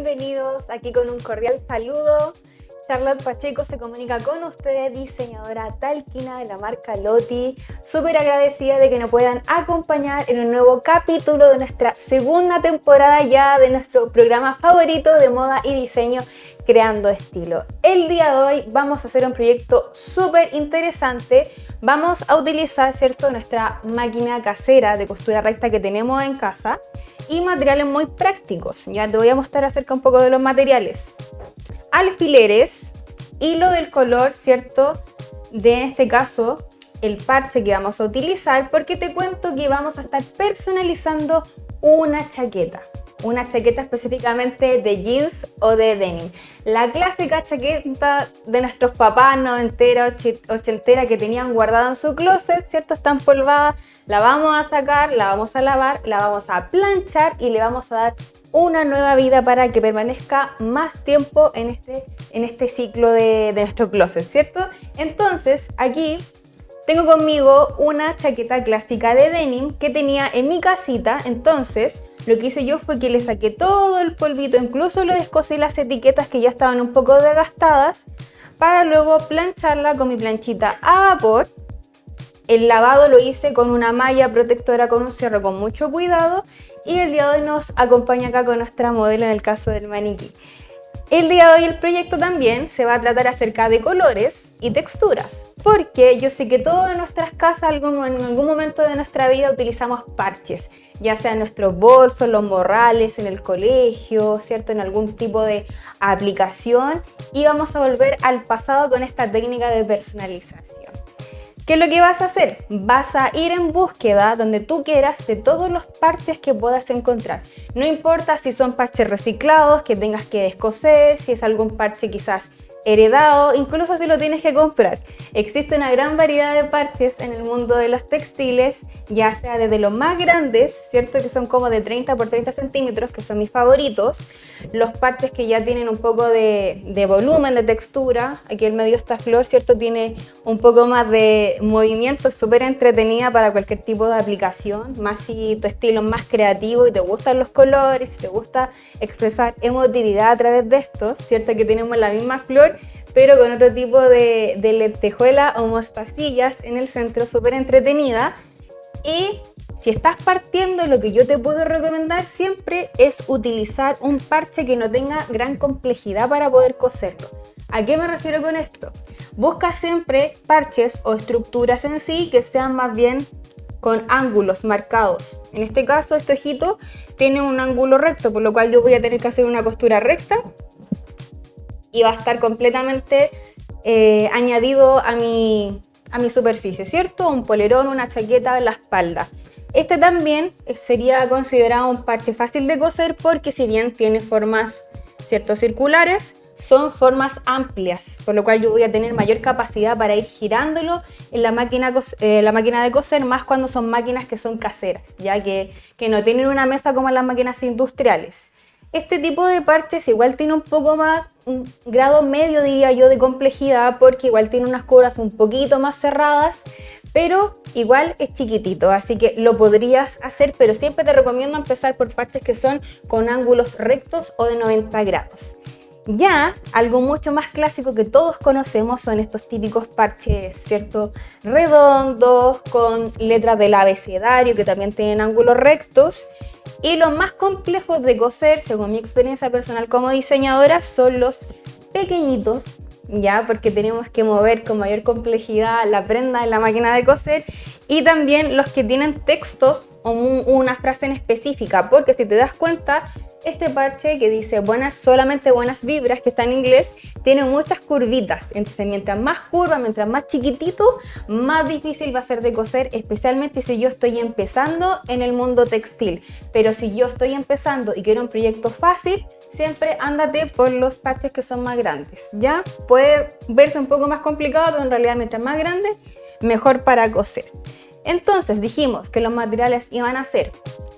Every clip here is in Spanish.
bienvenidos aquí con un cordial saludo. Charlotte Pacheco se comunica con ustedes, diseñadora talquina de la marca Loti. Súper agradecida de que nos puedan acompañar en un nuevo capítulo de nuestra segunda temporada ya de nuestro programa favorito de moda y diseño, Creando Estilo. El día de hoy vamos a hacer un proyecto súper interesante. Vamos a utilizar, ¿cierto?, nuestra máquina casera de costura recta que tenemos en casa y materiales muy prácticos. Ya te voy a mostrar acerca un poco de los materiales. Alfileres, hilo del color, ¿cierto?, de en este caso el parche que vamos a utilizar, porque te cuento que vamos a estar personalizando una chaqueta específicamente de jeans o de denim. La clásica chaqueta de nuestros papás noventera, ochentera que tenían guardada en su closet, ¿cierto? Está empolvada, la vamos a sacar, la vamos a lavar, la vamos a planchar y le vamos a dar una nueva vida para que permanezca más tiempo en este ciclo de nuestro closet, ¿cierto? Entonces, aquí tengo conmigo una chaqueta clásica de denim que tenía en mi casita. Entonces, lo que hice yo fue que le saqué todo el polvito, incluso le descosí las etiquetas que ya estaban un poco desgastadas, para luego plancharla con mi planchita a vapor. El lavado lo hice con una malla protectora con un cierre con mucho cuidado y el día de hoy nos acompaña acá con nuestra modelo en el caso del maniquí. El día de hoy el proyecto también se va a tratar acerca de colores y texturas, porque yo sé que todas en nuestras casas en algún momento de nuestra vida utilizamos parches, ya sea en nuestros bolsos, los morrales, en el colegio, ¿cierto?, en algún tipo de aplicación, y vamos a volver al pasado con esta técnica de personalización. ¿Qué es lo que vas a hacer? Vas a ir en búsqueda donde tú quieras de todos los parches que puedas encontrar. No importa si son parches reciclados que tengas que descoser, si es algún parche quizás heredado, incluso si lo tienes que comprar. Existe una gran variedad de parches en el mundo de los textiles, ya sea desde los más grandes, ¿cierto?, que son como de 30 por 30 centímetros, que son mis favoritos. Los parches que ya tienen un poco de volumen, de textura. Aquí en medio esta flor, ¿cierto?, tiene un poco más de movimiento, súper entretenida para cualquier tipo de aplicación. Más si tu estilo es más creativo y te gustan los colores, si te gusta expresar emotividad a través de estos, ¿cierto?, que tenemos la misma flor, pero con otro tipo de lentejuela o mostacillas en el centro, súper entretenida. Y si estás partiendo, lo que yo te puedo recomendar siempre es utilizar un parche que no tenga gran complejidad para poder coserlo. ¿A qué me refiero con esto? Busca siempre parches o estructuras en sí que sean más bien con ángulos marcados. En este caso, este ojito tiene un ángulo recto, por lo cual yo voy a tener que hacer una costura recta y va a estar completamente añadido a mi superficie, ¿cierto? Un polerón, una chaqueta en la espalda. Este también sería considerado un parche fácil de coser porque si bien tiene formas, ¿cierto?, circulares, son formas amplias, por lo cual yo voy a tener mayor capacidad para ir girándolo en la máquina de coser, más cuando son máquinas que son caseras, ya que no tienen una mesa como las máquinas industriales. Este tipo de parches igual tiene un poco más, un grado medio diría yo de complejidad, porque igual tiene unas curvas un poquito más cerradas, pero igual es chiquitito, así que lo podrías hacer, pero siempre te recomiendo empezar por parches que son con ángulos rectos o de 90 grados. Ya algo mucho más clásico que todos conocemos son estos típicos parches, ¿cierto?, redondos, con letras del abecedario que también tienen ángulos rectos. Y los más complejos de coser, según mi experiencia personal como diseñadora, son los pequeñitos, ya, porque tenemos que mover con mayor complejidad la prenda en la máquina de coser, y también los que tienen textos o una frase en específica, porque si te das cuenta, este parche que dice solamente buenas vibras, que está en inglés, tiene muchas curvitas. Entonces, mientras más curva, mientras más chiquitito, más difícil va a ser de coser, especialmente si yo estoy empezando en el mundo textil. Pero si yo estoy empezando y quiero un proyecto fácil, siempre ándate por los parches que son más grandes. Ya puede verse un poco más complicado, pero en realidad mientras más grande, mejor para coser. Entonces dijimos que los materiales iban a ser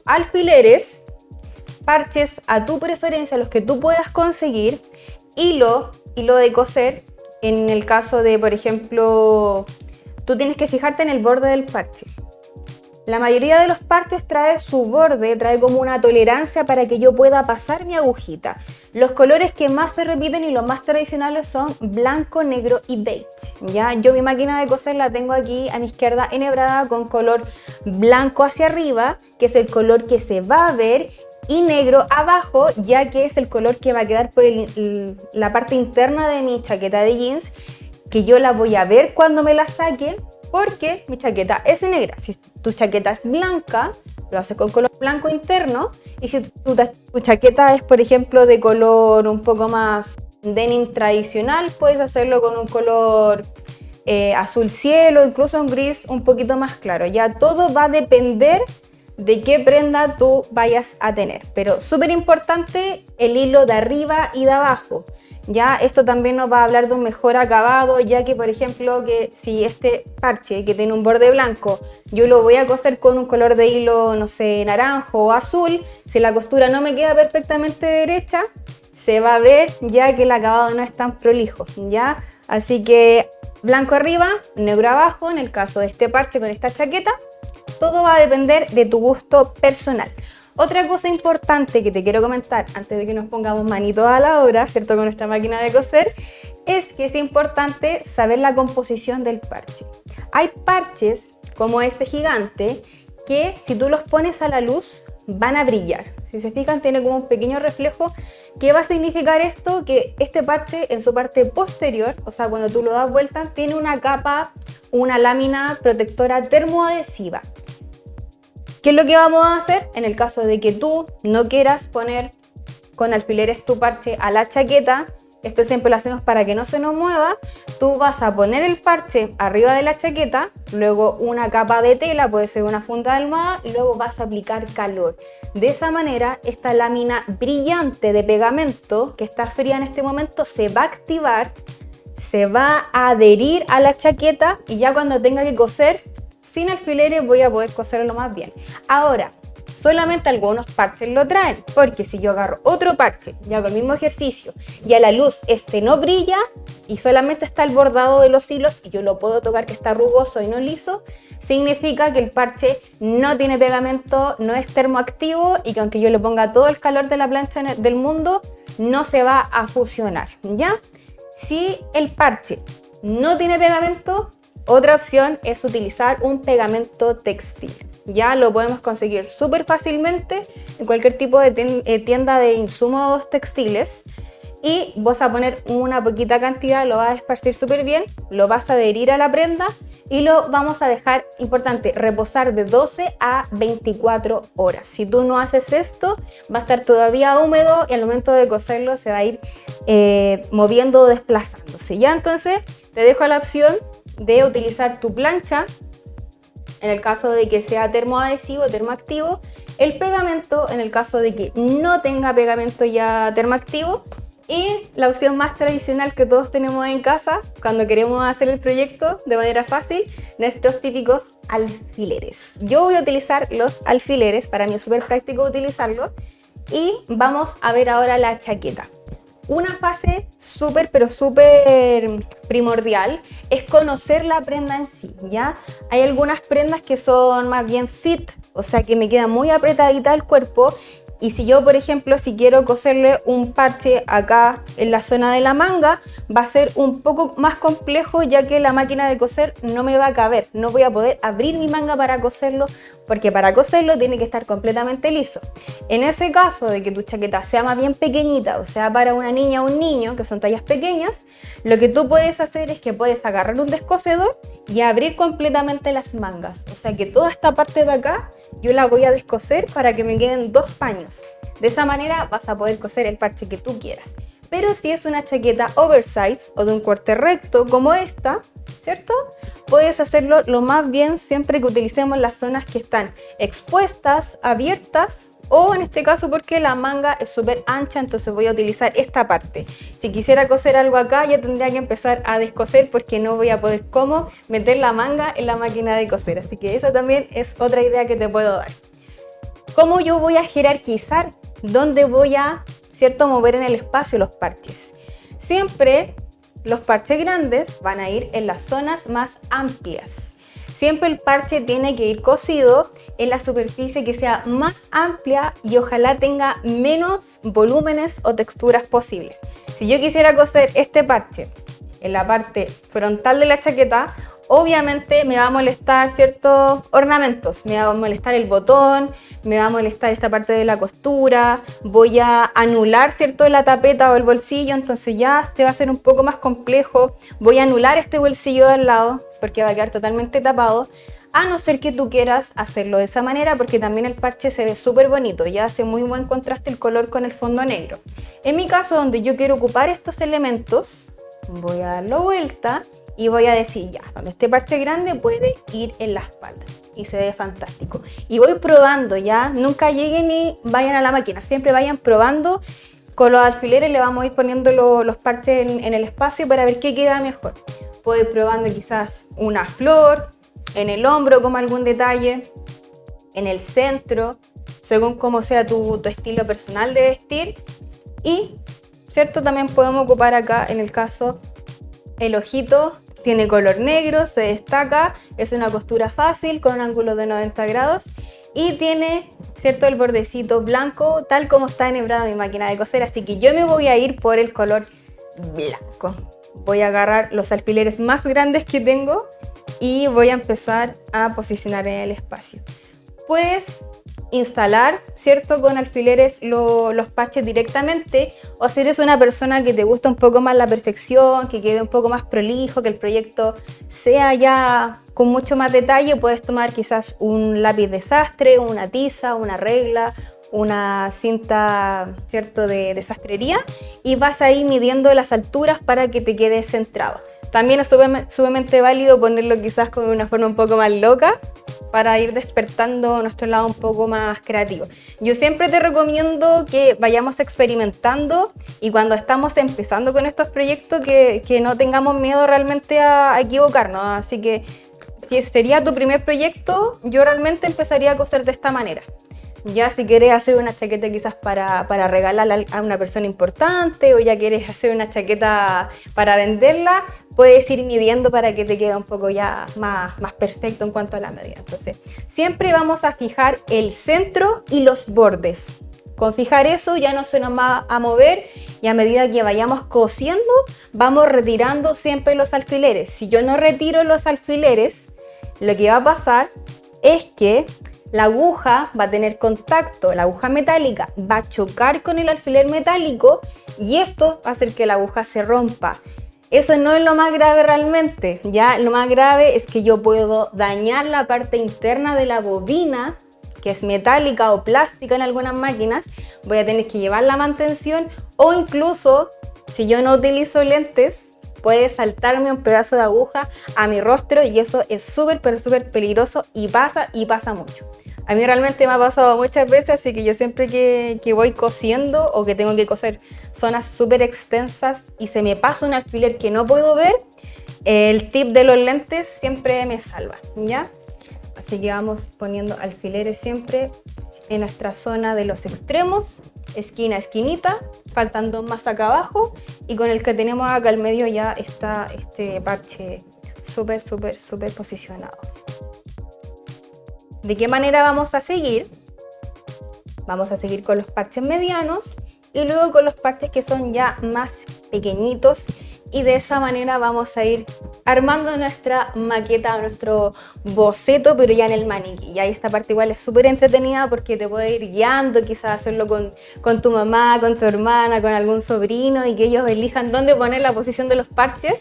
alfileres, parches a tu preferencia, los que tú puedas conseguir, hilo de coser. En el caso de, por ejemplo, tú tienes que fijarte en el borde del parche. La mayoría de los parches trae su borde, trae como una tolerancia para que yo pueda pasar mi agujita. Los colores que más se repiten y los más tradicionales son blanco, negro y beige. ¿Ya? Yo mi máquina de coser la tengo aquí a mi izquierda enhebrada con color blanco hacia arriba, que es el color que se va a ver, y negro abajo, ya que es el color que va a quedar por la parte interna de mi chaqueta de jeans, que yo la voy a ver cuando me la saque, porque mi chaqueta es negra. Si tu chaqueta es blanca, lo haces con color blanco interno, y si tu chaqueta es, por ejemplo, de color un poco más denim tradicional, puedes hacerlo con un color azul cielo, incluso un gris un poquito más claro. Ya todo va a depender de qué prenda tú vayas a tener, pero súper importante el hilo de arriba y de abajo. Ya esto también nos va a hablar de un mejor acabado, ya que por ejemplo que si este parche que tiene un borde blanco yo lo voy a coser con un color de hilo, no sé, naranjo o azul, si la costura no me queda perfectamente derecha, se va a ver ya que el acabado no es tan prolijo, ¿ya? Así que blanco arriba, negro abajo, en el caso de este parche con esta chaqueta. Todo va a depender de tu gusto personal. Otra cosa importante que te quiero comentar antes de que nos pongamos manitos a la obra, ¿cierto? Con nuestra máquina de coser, es que es importante saber la composición del parche. Hay parches como este gigante que si tú los pones a la luz van a brillar. Si se fijan, tiene como un pequeño reflejo. ¿Qué va a significar esto? Que este parche en su parte posterior, o sea, cuando tú lo das vuelta, tiene una capa, una lámina protectora termoadhesiva. ¿Qué es lo que vamos a hacer? En el caso de que tú no quieras poner con alfileres tu parche a la chaqueta, esto siempre lo hacemos para que no se nos mueva, tú vas a poner el parche arriba de la chaqueta, luego una capa de tela, puede ser una funda de almohada, y luego vas a aplicar calor. De esa manera, esta lámina brillante de pegamento, que está fría en este momento, se va a activar, se va a adherir a la chaqueta y ya cuando tenga que coser, sin alfileres voy a poder coserlo más bien. Ahora, solamente algunos parches lo traen, porque si yo agarro otro parche y hago el mismo ejercicio y a la luz este no brilla y solamente está el bordado de los hilos y yo lo puedo tocar que está rugoso y no liso, significa que el parche no tiene pegamento, no es termoactivo y que aunque yo le ponga todo el calor de la plancha del mundo, no se va a fusionar, ¿ya? Si el parche no tiene pegamento, otra opción es utilizar un pegamento textil. Ya lo podemos conseguir súper fácilmente en cualquier tipo de tienda de insumos textiles. Y vas a poner una poquita cantidad, lo vas a esparcir súper bien, lo vas a adherir a la prenda y lo vamos a dejar, importante, reposar de 12 a 24 horas. Si tú no haces esto, va a estar todavía húmedo y al momento de coserlo se va a ir moviendo o desplazándose. Ya entonces te dejo la opción de utilizar tu plancha, en el caso de que sea termoadhesivo, termoactivo, el pegamento en el caso de que no tenga pegamento ya termoactivo, y la opción más tradicional que todos tenemos en casa cuando queremos hacer el proyecto de manera fácil, nuestros típicos alfileres. Yo voy a utilizar los alfileres, para mí es súper práctico utilizarlos, y vamos a ver ahora la chaqueta. Una fase súper, pero súper primordial es conocer la prenda en sí, ¿ya? Hay algunas prendas que son más bien fit, o sea que me queda muy apretadita el cuerpo. Y si yo, por ejemplo, si quiero coserle un parche acá en la zona de la manga, va a ser un poco más complejo ya que la máquina de coser no me va a caber. No voy a poder abrir mi manga para coserlo porque para coserlo tiene que estar completamente liso. En ese caso de que tu chaqueta sea más bien pequeñita, o sea para una niña o un niño, que son tallas pequeñas, lo que tú puedes hacer es que puedes agarrar un descosedor y abrir completamente las mangas. O sea que toda esta parte de acá yo la voy a descoser para que me queden dos paños. De esa manera vas a poder coser el parche que tú quieras. Pero si es una chaqueta oversize o de un corte recto como esta, ¿cierto? Puedes hacerlo lo más bien siempre que utilicemos las zonas que están expuestas, abiertas, o en este caso porque la manga es súper ancha, entonces voy a utilizar esta parte. Si quisiera coser algo acá, ya tendría que empezar a descoser porque no voy a poder cómo meter la manga en la máquina de coser. Así que esa también es otra idea que te puedo dar. ¿Cómo yo voy a jerarquizar dónde voy a, cierto, mover en el espacio los parches? Siempre los parches grandes van a ir en las zonas más amplias. siempre el parche tiene que ir cosido en la superficie que sea más amplia y ojalá tenga menos volúmenes o texturas posibles. Si yo quisiera coser este parche en la parte frontal de la chaqueta, obviamente me va a molestar ciertos ornamentos, me va a molestar el botón, me va a molestar esta parte de la costura, voy a anular cierto la tapeta o el bolsillo, entonces ya se va a hacer un poco más complejo, voy a anular este bolsillo de al lado porque va a quedar totalmente tapado, a no ser que tú quieras hacerlo de esa manera porque también el parche se ve súper bonito, ya hace muy buen contraste el color con el fondo negro. En mi caso, donde yo quiero ocupar estos elementos, voy a darlo vuelta y voy a decir ya, este parche grande puede ir en la espalda y se ve fantástico. Y voy probando ya, nunca lleguen y vayan a la máquina, siempre vayan probando. Con los alfileres le vamos a ir poniendo los parches en el espacio para ver qué queda mejor. Puedo ir probando quizás una flor, en el hombro como algún detalle, en el centro, según como sea tu estilo personal de vestir. Y, ¿cierto? También podemos ocupar acá, en el caso, el ojito tiene color negro, se destaca, es una costura fácil con un ángulo de 90 grados y tiene, ¿cierto?, el bordecito blanco, tal como está enhebrada mi máquina de coser. Así que yo me voy a ir por el color blanco. Voy a agarrar los alfileres más grandes que tengo y voy a empezar a posicionar en el espacio. Puedes instalar, ¿cierto?, con alfileres los parches directamente, o si eres una persona que te gusta un poco más la perfección, que quede un poco más prolijo, que el proyecto sea ya con mucho más detalle, puedes tomar quizás un lápiz de sastre, una tiza, una regla, una cinta, ¿cierto?, de sastrería, y vas a ir midiendo las alturas para que te quede centrado. También es sumamente válido ponerlo quizás con una forma un poco más loca para ir despertando nuestro lado un poco más creativo. Yo siempre te recomiendo que vayamos experimentando y cuando estamos empezando con estos proyectos que no tengamos miedo realmente a equivocarnos. Así que si sería tu primer proyecto, yo realmente empezaría a coser de esta manera. Ya si quieres hacer una chaqueta quizás para regalarla a una persona importante o ya quieres hacer una chaqueta para venderla, puedes ir midiendo para que te quede un poco ya más perfecto en cuanto a la medida. Entonces, siempre vamos a fijar el centro y los bordes. Con fijar eso ya no se nos va a mover y a medida que vayamos cosiendo, vamos retirando siempre los alfileres. Si yo no retiro los alfileres, lo que va a pasar es que la aguja va a tener contacto, la aguja metálica va a chocar con el alfiler metálico y esto va a hacer que la aguja se rompa. Eso no es lo más grave realmente, ya lo más grave es que yo puedo dañar la parte interna de la bobina, que es metálica o plástica en algunas máquinas, voy a tener que llevar la mantención o incluso si yo no utilizo lentes, puede saltarme un pedazo de aguja a mi rostro y eso es súper, pero súper peligroso y pasa mucho. A mí realmente me ha pasado muchas veces, así que yo siempre que voy cosiendo o que tengo que coser zonas súper extensas y se me pasa un alfiler que no puedo ver, el tip de los lentes siempre me salva, ¿ya? Así que vamos poniendo alfileres siempre en nuestra zona de los extremos, esquina a esquinita, faltan dos más acá abajo y con el que tenemos acá al medio ya está este parche súper, súper, súper posicionado. ¿De qué manera vamos a seguir? Vamos a seguir con los parches medianos y luego con los parches que son ya más pequeñitos y de esa manera vamos a ir armando nuestra maqueta, nuestro boceto, pero ya en el maniquí. Y ahí esta parte igual es súper entretenida porque te puede ir guiando, quizás hacerlo con tu mamá, con tu hermana, con algún sobrino y que ellos elijan dónde poner la posición de los parches,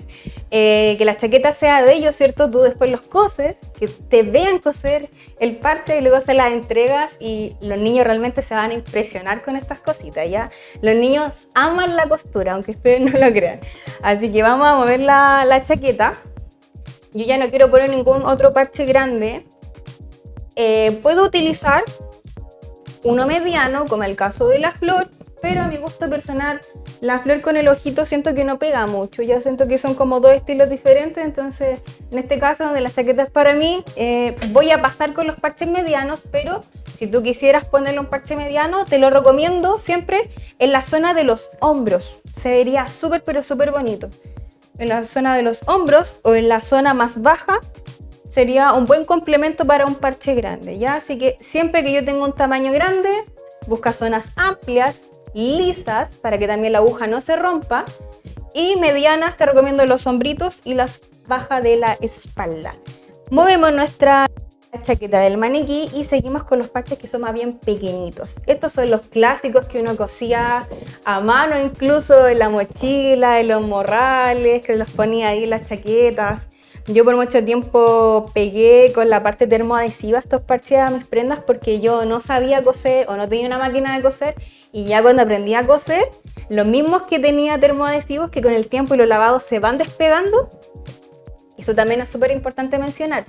que la chaqueta sea de ellos, ¿cierto? Tú después los coses, que te vean coser el parche y luego se las entregas y los niños realmente se van a impresionar con estas cositas, ¿ya? Los niños aman la costura, aunque ustedes no lo crean. Así que vamos a mover la chaqueta. Yo ya no quiero poner ningún otro parche grande. Puedo utilizar uno mediano, como el caso de la flor, pero a mi gusto personal, la flor con el ojito siento que no pega mucho. Yo siento que son como dos estilos diferentes, entonces en este caso, donde la chaqueta es para mí, voy a pasar con los parches medianos, pero si tú quisieras ponerle un parche mediano, te lo recomiendo siempre en la zona de los hombros. Se vería súper, pero súper bonito. En la zona de los hombros o en la zona más baja sería un buen complemento para un parche grande, ¿ya? Así que siempre que yo tengo un tamaño grande, busca zonas amplias, lisas, para que también la aguja no se rompa, y medianas te recomiendo los hombritos y las bajas de la espalda. Movemos nuestra chaqueta del maniquí y seguimos con los parches que son más bien pequeñitos. Estos son los clásicos que uno cosía a mano, incluso en la mochila, en los morrales, que los ponía ahí en las chaquetas. Yo por mucho tiempo pegué con la parte termoadhesiva estos parches a mis prendas porque yo no sabía coser o no tenía una máquina de coser, y ya cuando aprendí a coser, los mismos que tenía termoadhesivos que con el tiempo y los lavados se van despegando. Eso también es súper importante mencionar.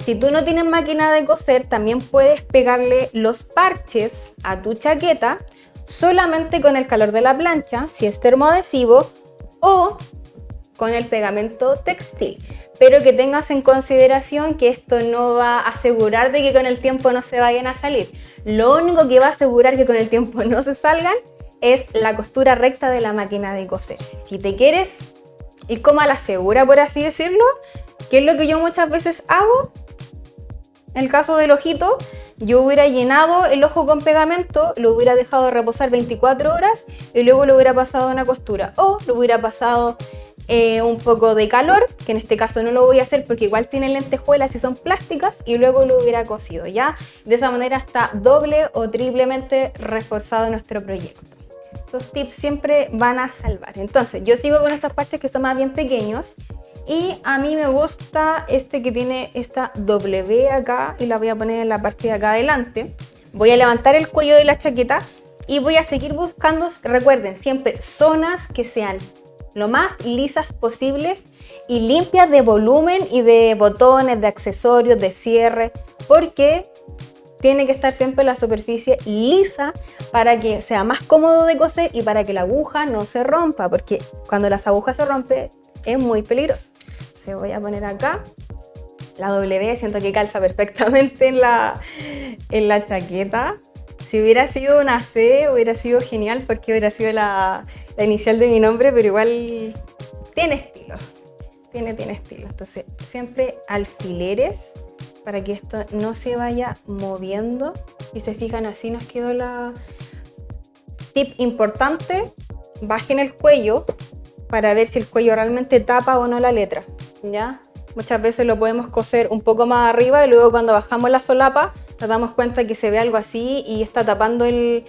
Si tú no tienes máquina de coser, también puedes pegarle los parches a tu chaqueta solamente con el calor de la plancha, si es termoadhesivo, o con el pegamento textil. Pero que tengas en consideración que esto no va a asegurar de que con el tiempo no se vayan a salir. Lo único que va a asegurar que con el tiempo no se salgan es la costura recta de la máquina de coser. Si te quieres ir como a la segura, por así decirlo, que es lo que yo muchas veces hago, en el caso del ojito, yo hubiera llenado el ojo con pegamento, lo hubiera dejado reposar 24 horas y luego lo hubiera pasado a una costura, o lo hubiera pasado un poco de calor, que en este caso no lo voy a hacer porque igual tienen lentejuelas y son plásticas, y luego lo hubiera cosido, ¿ya? De esa manera está doble o triplemente reforzado nuestro proyecto. Estos tips siempre van a salvar. Entonces, yo sigo con estos parches que son más bien pequeños, y a mí me gusta este que tiene esta W acá, y la voy a poner en la parte de acá adelante. Voy a levantar el cuello de la chaqueta y voy a seguir buscando, recuerden, siempre zonas que sean lo más lisas posibles y limpias de volumen y de botones, de accesorios, de cierre, porque tiene que estar siempre la superficie lisa para que sea más cómodo de coser y para que la aguja no se rompa, porque cuando las agujas se rompen es muy peligroso. Se voy a poner acá la W, siento que calza perfectamente en la chaqueta. Si hubiera sido una C hubiera sido genial porque hubiera sido la inicial de mi nombre, pero igual tiene estilo, tiene estilo. Entonces siempre alfileres para que esto no se vaya moviendo, y se fijan, así nos quedó la... Tip importante, bajen el cuello para ver si el cuello realmente tapa o no la letra, ¿ya? Muchas veces lo podemos coser un poco más arriba y luego cuando bajamos la solapa nos damos cuenta que se ve algo así y está tapando el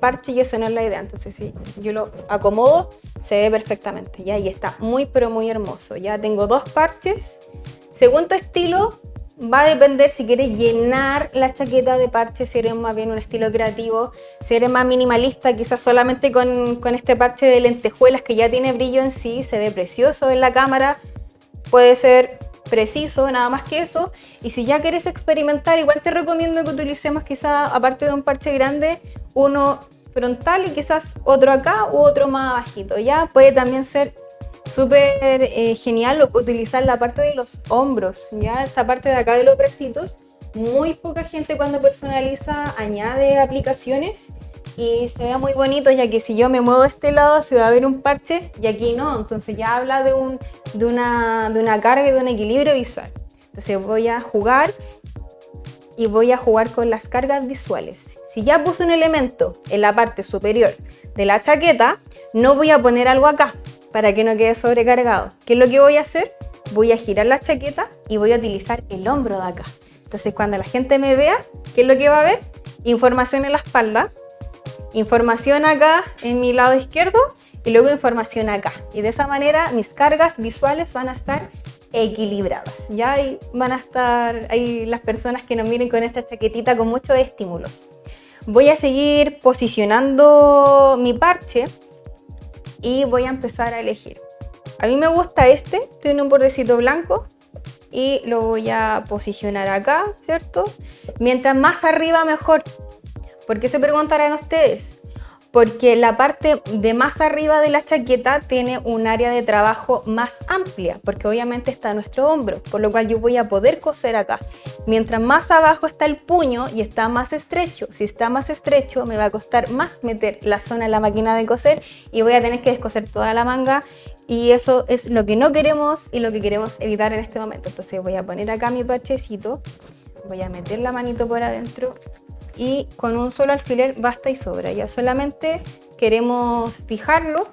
parche, y eso no es la idea. Entonces si yo lo acomodo, se ve perfectamente, ¿ya? Y está muy pero muy hermoso. Ya tengo dos parches. Según tu estilo, va a depender si quieres llenar la chaqueta de parches, si eres más bien un estilo creativo, si eres más minimalista, quizás solamente con este parche de lentejuelas que ya tiene brillo en sí, se ve precioso en la cámara, puede ser preciso, nada más que eso. Y si ya quieres experimentar, igual te recomiendo que utilicemos quizás, aparte de un parche grande, uno frontal y quizás otro acá u otro más bajito, ¿ya? Puede también ser súper genial utilizar la parte de los hombros, ¿ya? Esta parte de acá de los bracitos, muy poca gente cuando personaliza añade aplicaciones y se ve muy bonito, ya que si yo me muevo de este lado se va a ver un parche y aquí no, entonces ya habla de una carga y de un equilibrio visual. Entonces voy a jugar con las cargas visuales. Si ya puse un elemento en la parte superior de la chaqueta, no voy a poner algo acá para que no quede sobrecargado. ¿Qué es lo que voy a hacer? Voy a girar la chaqueta y voy a utilizar el hombro de acá. Entonces cuando la gente me vea, ¿qué es lo que va a ver? Información en la espalda, información acá en mi lado izquierdo y luego información acá. Y de esa manera mis cargas visuales van a estar equilibradas, ¿ya? Y van a estar ahí las personas que nos miren con esta chaquetita con mucho estímulo. Voy a seguir posicionando mi parche y voy a empezar a elegir. A mí me gusta este, tiene un bordecito blanco y lo voy a posicionar acá, ¿cierto? Mientras más arriba mejor. ¿Por qué se preguntarán ustedes? Porque la parte de más arriba de la chaqueta tiene un área de trabajo más amplia, porque obviamente está nuestro hombro, por lo cual yo voy a poder coser acá. Mientras más abajo está el puño y está más estrecho, si está más estrecho me va a costar más meter la zona en la máquina de coser y voy a tener que descoser toda la manga, y eso es lo que no queremos y lo que queremos evitar en este momento. Entonces voy a poner acá mi parchecito, voy a meter la manito por adentro y con un solo alfiler basta y sobra. Ya solamente queremos fijarlo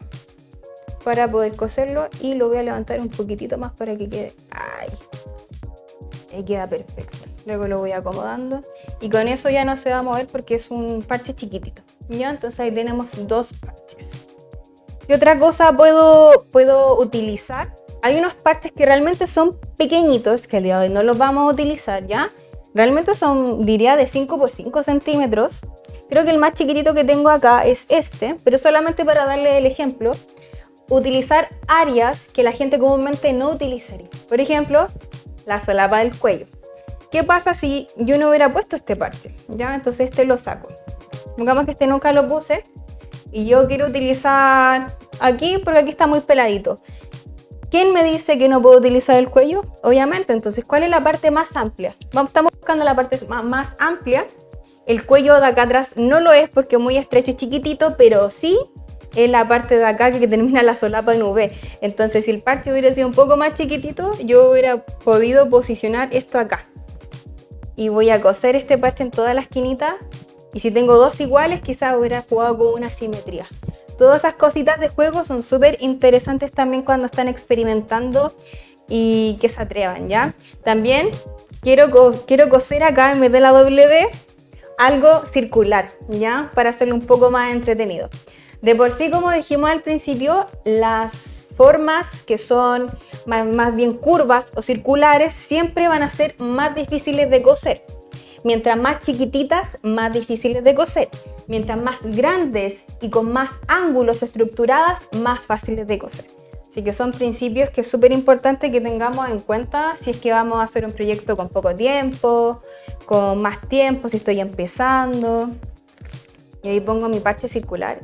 para poder coserlo y lo voy a levantar un poquitito más para que quede ahí queda perfecto. Luego lo voy acomodando y con eso ya no se va a mover porque es un parche chiquitito. ¿Ya? Entonces ahí tenemos dos parches. ¿Qué otra cosa puedo utilizar? Hay unos parches que realmente son pequeñitos, que el día de hoy no los vamos a utilizar, ¿ya? Realmente son, diría, de 5 por 5 centímetros. Creo que el más chiquitito que tengo acá es este, pero solamente para darle el ejemplo, utilizar áreas que la gente comúnmente no utilizaría. Por ejemplo, la solapa del cuello. ¿Qué pasa si yo no hubiera puesto este parche? ¿Ya? Entonces este lo saco. Digamos que este nunca lo puse y yo quiero utilizar aquí porque aquí está muy peladito. ¿Quién me dice que no puedo utilizar el cuello? Obviamente, entonces, ¿cuál es la parte más amplia? Estamos buscando la parte más amplia. El cuello de acá atrás no lo es porque es muy estrecho y chiquitito, pero sí es la parte de acá que termina la solapa en V. Entonces, si el parche hubiera sido un poco más chiquitito, yo hubiera podido posicionar esto acá. Y voy a coser este parche en toda la esquinita. Y si tengo dos iguales, quizás hubiera jugado con una simetría. Todas esas cositas de juego son súper interesantes también cuando están experimentando y que se atrevan, ¿ya? También quiero coser acá en vez de la W algo circular, ¿ya? Para hacerlo un poco más entretenido. De por sí, como dijimos al principio, las formas que son más bien curvas o circulares siempre van a ser más difíciles de coser. Mientras más chiquititas, más difíciles de coser. Mientras más grandes y con más ángulos estructuradas, más fáciles de coser. Así que son principios que es súper importante que tengamos en cuenta si es que vamos a hacer un proyecto con poco tiempo, con más tiempo, si estoy empezando. Y ahí pongo mi parche circular.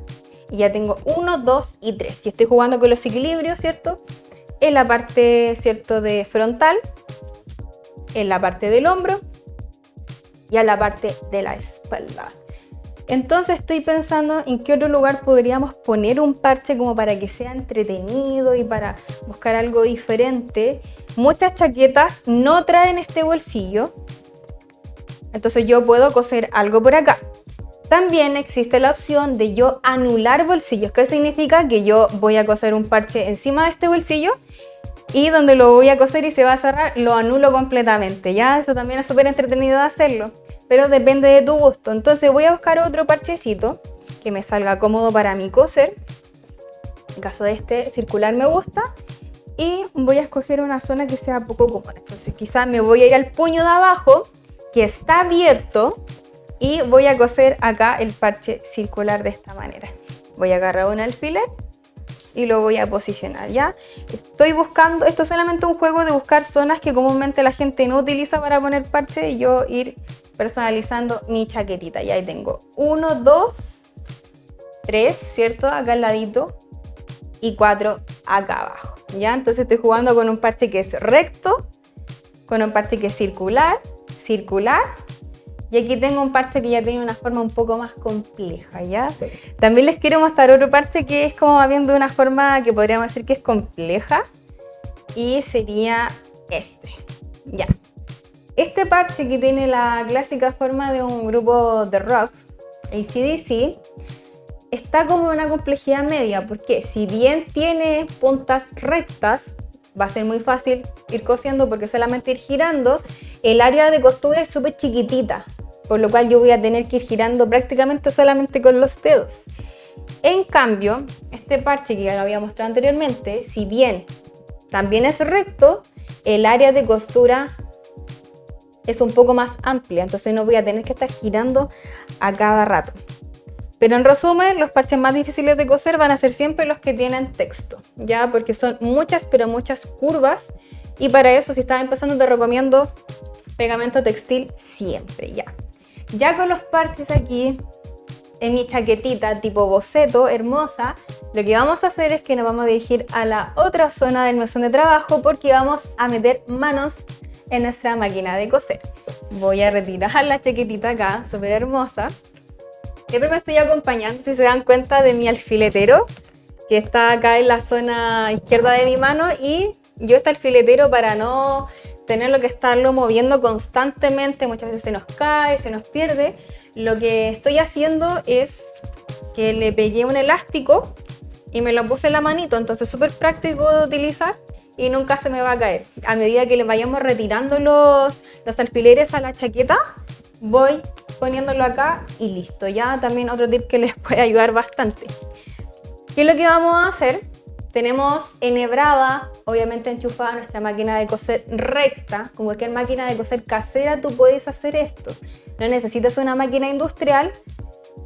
Y ya tengo 1, 2 y 3. Si estoy jugando con los equilibrios, ¿cierto? En la parte, ¿cierto?, de frontal, en la parte del hombro y a la parte de la espalda. Entonces estoy pensando en qué otro lugar podríamos poner un parche como para que sea entretenido y para buscar algo diferente. Muchas chaquetas no traen este bolsillo, entonces yo puedo coser algo por acá. También existe la opción de yo anular bolsillos. ¿Qué significa? Que yo voy a coser un parche encima de este bolsillo y donde lo voy a coser y se va a cerrar, lo anulo completamente, ¿ya? Eso también es súper entretenido de hacerlo, pero depende de tu gusto. Entonces voy a buscar otro parchecito que me salga cómodo para mí coser. En caso de este circular me gusta. Y voy a escoger una zona que sea poco cómoda. Entonces quizás me voy a ir al puño de abajo, que está abierto, y voy a coser acá el parche circular de esta manera. Voy a agarrar un alfiler y lo voy a posicionar, ¿ya? Estoy buscando, esto es solamente un juego de buscar zonas que comúnmente la gente no utiliza para poner parche y yo ir personalizando mi chaquetita. Y ahí tengo 1, 2, 3, ¿cierto? Acá al ladito y 4 acá abajo, ¿ya? Entonces estoy jugando con un parche que es recto, con un parche que es circular, circular. Y aquí tengo un parche que ya tiene una forma un poco más compleja, ¿ya? También les quiero mostrar otro parche que es como viendo una forma que podríamos decir que es compleja. Y sería este, ¿ya? Este parche que tiene la clásica forma de un grupo de rock, AC/DC, está como una complejidad media, porque si bien tiene puntas rectas, va a ser muy fácil ir cosiendo porque solamente ir girando, el área de costura es súper chiquitita, por lo cual yo voy a tener que ir girando prácticamente solamente con los dedos. En cambio, este parche que ya lo había mostrado anteriormente, si bien también es recto, el área de costura es un poco más amplia, entonces no voy a tener que estar girando a cada rato. Pero en resumen, los parches más difíciles de coser van a ser siempre los que tienen texto, ¿ya? Porque son muchas, pero muchas curvas. Y para eso, si estás empezando, te recomiendo pegamento textil siempre, ¿ya? Ya con los parches aquí, en mi chaquetita tipo boceto, hermosa, lo que vamos a hacer es que nos vamos a dirigir a la otra zona del mesón de trabajo porque vamos a meter manos en nuestra máquina de coser. Voy a retirar la chaquetita acá, súper hermosa. Siempre me estoy acompañando, si se dan cuenta, de mi alfiletero, que está acá en la zona izquierda de mi mano, y yo este alfiletero, para no tenerlo que estarlo moviendo constantemente, muchas veces se nos cae, se nos pierde, lo que estoy haciendo es que le pegué un elástico y me lo puse en la manito, entonces súper práctico de utilizar y nunca se me va a caer. A medida que le vayamos retirando los alfileres a la chaqueta, voy poniéndolo acá y listo. Ya también otro tip que les puede ayudar bastante. ¿Qué es lo que vamos a hacer? Tenemos enhebrada, obviamente enchufada nuestra máquina de coser recta. Como cualquier máquina de coser casera, tú puedes hacer esto. No necesitas una máquina industrial.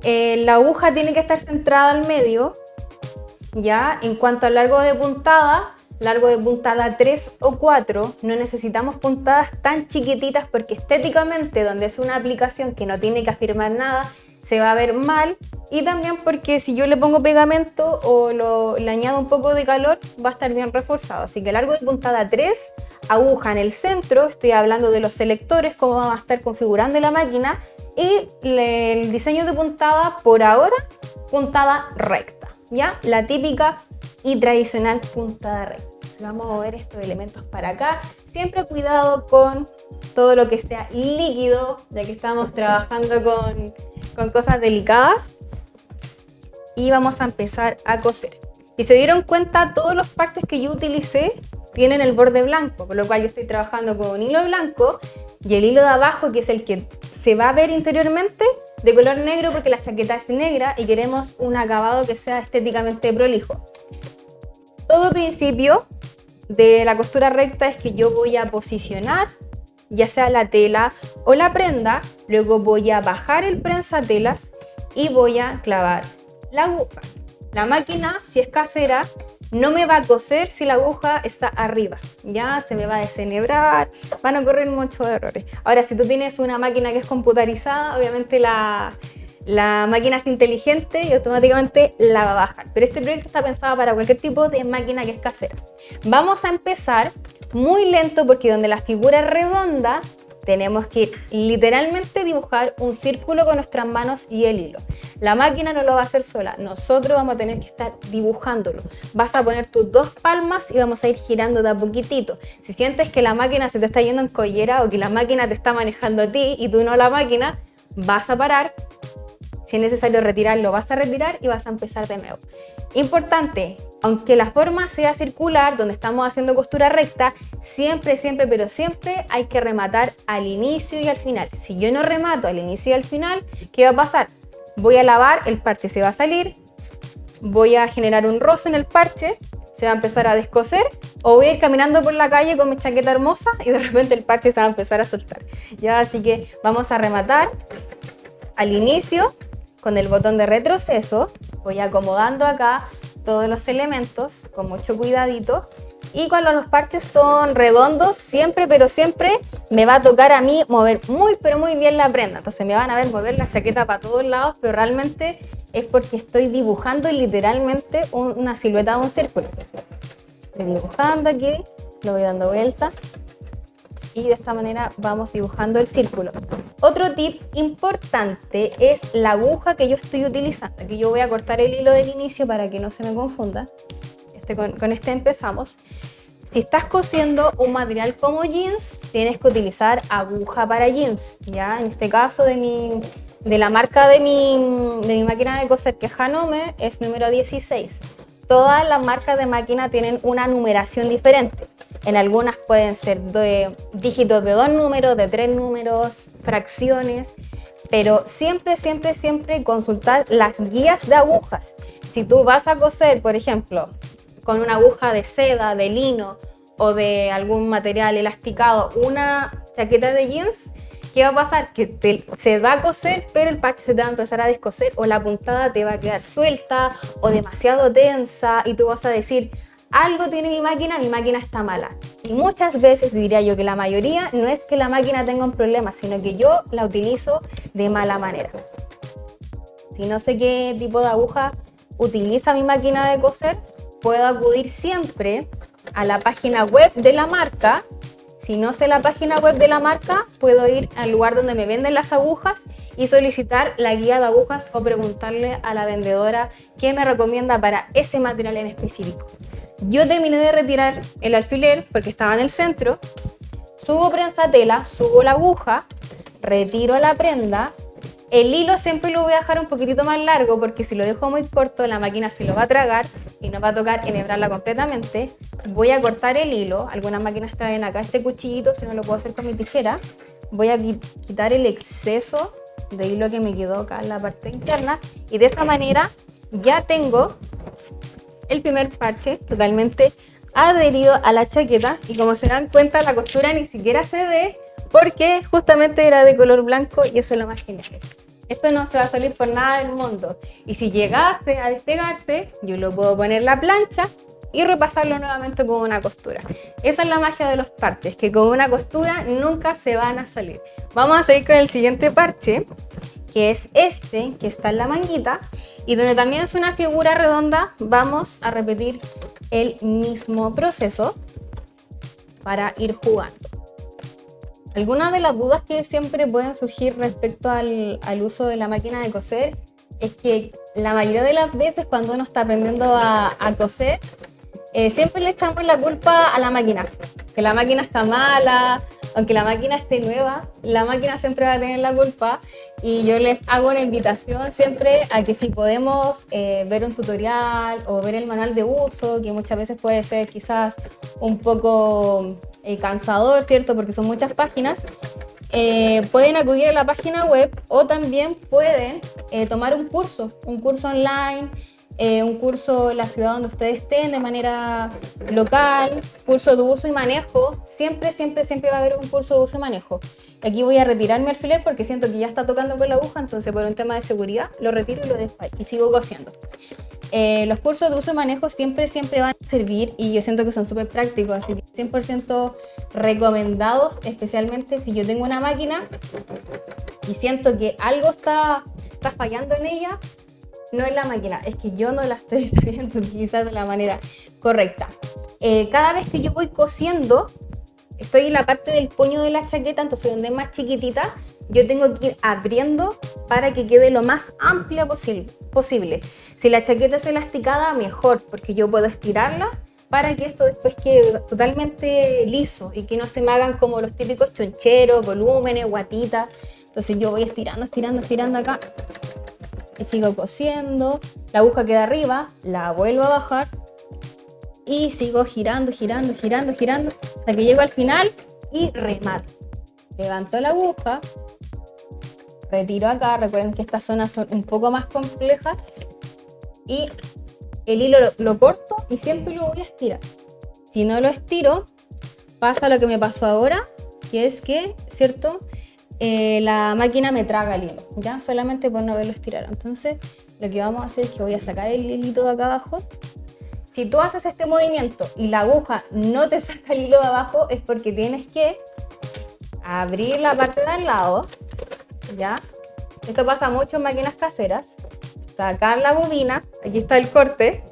La aguja tiene que estar centrada al medio. Ya, en cuanto al largo de puntada 3 o 4, no necesitamos puntadas tan chiquititas porque estéticamente, donde es una aplicación que no tiene que afirmar nada, se va a ver mal, y también porque si yo le pongo pegamento o le añado un poco de calor, va a estar bien reforzado. Así que largo de puntada 3, aguja en el centro, estoy hablando de los selectores, cómo vamos a estar configurando la máquina, y el diseño de puntada, por ahora, puntada recta. ¿Ya? La típica y tradicional puntada recta. Vamos a mover estos elementos para acá. Siempre cuidado con todo lo que sea líquido, ya que estamos trabajando con cosas delicadas. Y vamos a empezar a coser. Si se dieron cuenta, todos los parches que yo utilicé tienen el borde blanco, por lo cual yo estoy trabajando con hilo blanco, y el hilo de abajo, que es el que se va a ver interiormente, de color negro, porque la chaqueta es negra y queremos un acabado que sea estéticamente prolijo. Todo principio de la costura recta es que yo voy a posicionar ya sea la tela o la prenda, luego voy a bajar el prensatelas y voy a clavar la aguja. La máquina, si es casera, no me va a coser si la aguja está arriba, ya se me va a desenhebrar, van a ocurrir muchos errores. Ahora, si tú tienes una máquina que es computarizada, obviamente la máquina es inteligente y automáticamente la va a bajar. Pero este proyecto está pensado para cualquier tipo de máquina que es casera. Vamos a empezar muy lento porque donde la figura es redonda, tenemos que literalmente dibujar un círculo con nuestras manos y el hilo. La máquina no lo va a hacer sola, nosotros vamos a tener que estar dibujándolo. Vas a poner tus dos palmas y vamos a ir girando de a poquitito. Si sientes que la máquina se te está yendo en collera o que la máquina te está manejando a ti y tú no la máquina, vas a parar. Si es necesario retirarlo, vas a retirar y vas a empezar de nuevo. Importante, aunque la forma sea circular, donde estamos haciendo costura recta, siempre, pero siempre hay que rematar al inicio y al final. Si yo no remato al inicio y al final, ¿qué va a pasar? Voy a lavar, el parche se va a salir, voy a generar un roce en el parche, se va a empezar a descoser, o voy a ir caminando por la calle con mi chaqueta hermosa y de repente el parche se va a empezar a soltar. ¿Ya? Así que vamos a rematar al inicio. Con el botón de retroceso voy acomodando acá todos los elementos con mucho cuidadito, y cuando los parches son redondos, siempre me va a tocar a mí mover muy bien la prenda. Entonces me van a ver mover la chaqueta para todos lados, pero realmente es porque estoy dibujando literalmente una silueta de un círculo. Estoy dibujando aquí, lo voy dando vuelta y de esta manera vamos dibujando el círculo. Otro tip importante es la aguja que yo estoy utilizando. Aquí yo voy a cortar el hilo del inicio para que no se me confunda. Con este empezamos. Si estás cosiendo un material como jeans, tienes que utilizar aguja para jeans. ¿Ya? En este caso de la marca de mi máquina de coser, que es Hanome, es número 16. Todas las marcas de máquina tienen una numeración diferente. En algunas pueden ser de dígitos de 2 números, de 3 números, fracciones, pero siempre consultar las guías de agujas. Si tú vas a coser, por ejemplo, con una aguja de seda, de lino o de algún material elasticado, una chaqueta de jeans, ¿qué va a pasar? Que se va a coser, pero el parche se te va a empezar a descoser, o la puntada te va a quedar suelta o demasiado tensa y tú vas a decir: algo tiene mi máquina está mala. Y muchas veces, diría yo que la mayoría, no es que la máquina tenga un problema, sino que yo la utilizo de mala manera. Si no sé qué tipo de aguja utiliza mi máquina de coser, puedo acudir siempre a la página web de la marca. Si no sé la página web de la marca, puedo ir al lugar donde me venden las agujas y solicitar la guía de agujas o preguntarle a la vendedora qué me recomienda para ese material en específico. Yo terminé de retirar el alfiler porque estaba en el centro, subo prensa tela, subo la aguja, retiro la prenda. El hilo siempre lo voy a dejar un poquitito más largo porque si lo dejo muy corto la máquina se lo va a tragar y no va a tocar enhebrarla completamente. Voy a cortar el hilo, algunas máquinas traen acá este cuchillito, si no lo puedo hacer con mi tijera. Voy a quitar el exceso de hilo que me quedó acá en la parte interna y de esa manera ya tengo el primer parche totalmente adherido a la chaqueta y como se dan cuenta la costura ni siquiera se ve porque justamente era de color blanco y eso es lo más genial. Esto no se va a salir por nada del mundo y si llegase a despegarse yo lo puedo poner en la plancha y repasarlo nuevamente con una costura. Esa es la magia de los parches, que con una costura nunca se van a salir. Vamos a seguir con el siguiente parche, que es este, que está en la manguita y donde también es una figura redonda. Vamos a repetir el mismo proceso para ir jugando. Algunas de las dudas que siempre pueden surgir respecto al uso de la máquina de coser es que la mayoría de las veces cuando uno está aprendiendo a coser, siempre le echamos la culpa a la máquina, que la máquina está mala, aunque la máquina esté nueva, la máquina siempre va a tener la culpa y yo les hago una invitación siempre a que si podemos ver un tutorial o ver el manual de uso, que muchas veces puede ser quizás un poco cansador, ¿cierto? Porque son muchas páginas, pueden acudir a la página web o también pueden tomar un curso online, un curso en la ciudad donde ustedes estén de manera local, curso de uso y manejo. Siempre va a haber un curso de uso y manejo. Aquí voy a retirar mi alfiler porque siento que ya está tocando con la aguja, entonces por un tema de seguridad lo retiro y lo dejo ahí y sigo cosiendo. Los cursos de uso y manejo siempre van a servir y yo siento que son súper prácticos, así que 100% recomendados, especialmente si yo tengo una máquina y siento que algo está fallando en ella. No es la máquina, es que yo no la estoy sabiendo utilizar de la manera correcta. Cada vez que yo voy cosiendo, estoy en la parte del puño de la chaqueta, entonces donde es más chiquitita, yo tengo que ir abriendo para que quede lo más amplia posible. Si la chaqueta es elasticada, mejor, porque yo puedo estirarla para que esto después quede totalmente liso y que no se me hagan como los típicos choncheros, volúmenes, guatitas. Entonces yo voy estirando acá. Y sigo cosiendo, la aguja queda arriba, la vuelvo a bajar y sigo girando hasta que llego al final y remato. Levanto la aguja, retiro acá, recuerden que estas zonas son un poco más complejas y el hilo lo corto y siempre lo voy a estirar. Si no lo estiro, pasa lo que me pasó ahora, que es que, ¿cierto?, la máquina me traga el hilo, ya solamente por no haberlo estirado. Entonces lo que vamos a hacer es que voy a sacar el hilito de acá abajo. Si tú haces este movimiento y la aguja no te saca el hilo de abajo, es porque tienes que abrir la parte de al lado, ya. Esto pasa mucho en máquinas caseras. Sacar la bobina, aquí está el corte,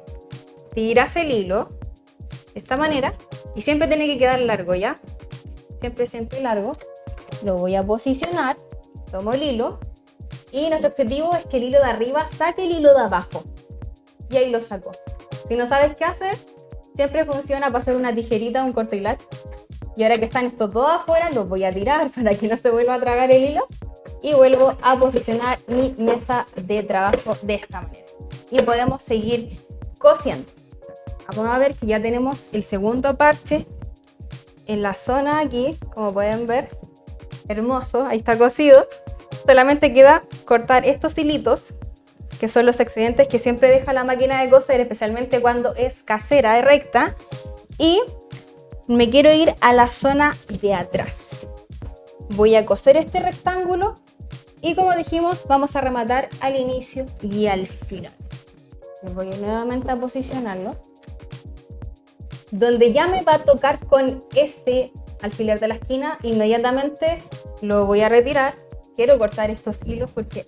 tiras el hilo de esta manera y siempre tiene que quedar largo, ya, siempre largo. Lo voy a posicionar, tomo el hilo y nuestro objetivo es que el hilo de arriba saque el hilo de abajo y ahí lo saco. Si no sabes qué hacer, siempre funciona pasar una tijerita o un corte glach. Y ahora que están estos dos afuera, los voy a tirar para que no se vuelva a tragar el hilo y vuelvo a posicionar mi mesa de trabajo de esta manera y podemos seguir cosiendo. Vamos a ver que ya tenemos el segundo parche en la zona aquí, como pueden ver. Hermoso, ahí está cosido. Solamente queda cortar estos hilitos, que son los excedentes que siempre deja la máquina de coser, especialmente cuando es casera y recta. Y me quiero ir a la zona de atrás. Voy a coser este rectángulo y, como dijimos, vamos a rematar al inicio y al final. Voy nuevamente a posicionarlo. Donde ya me va a tocar con este alfiler de la esquina, inmediatamente lo voy a retirar. Quiero cortar estos hilos porque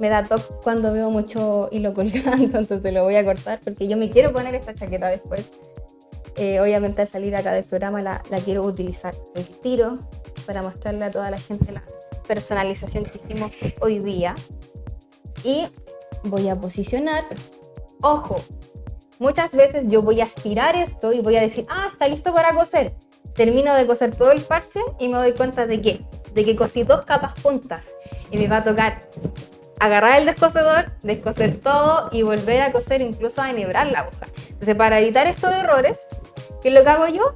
me da toque cuando veo mucho hilo colgando, entonces lo voy a cortar porque yo me quiero poner esta chaqueta después. Obviamente al salir acá del programa la quiero utilizar el tiro para mostrarle a toda la gente la personalización que hicimos hoy día. Y voy a posicionar, ojo, muchas veces yo voy a estirar esto y voy a decir, está listo para coser. Termino de coser todo el parche y me doy cuenta de que cosí 2 capas juntas y me va a tocar agarrar el descosedor, descoser todo y volver a coser, incluso a enhebrar la aguja. Entonces, para evitar estos errores, ¿qué es lo que hago yo?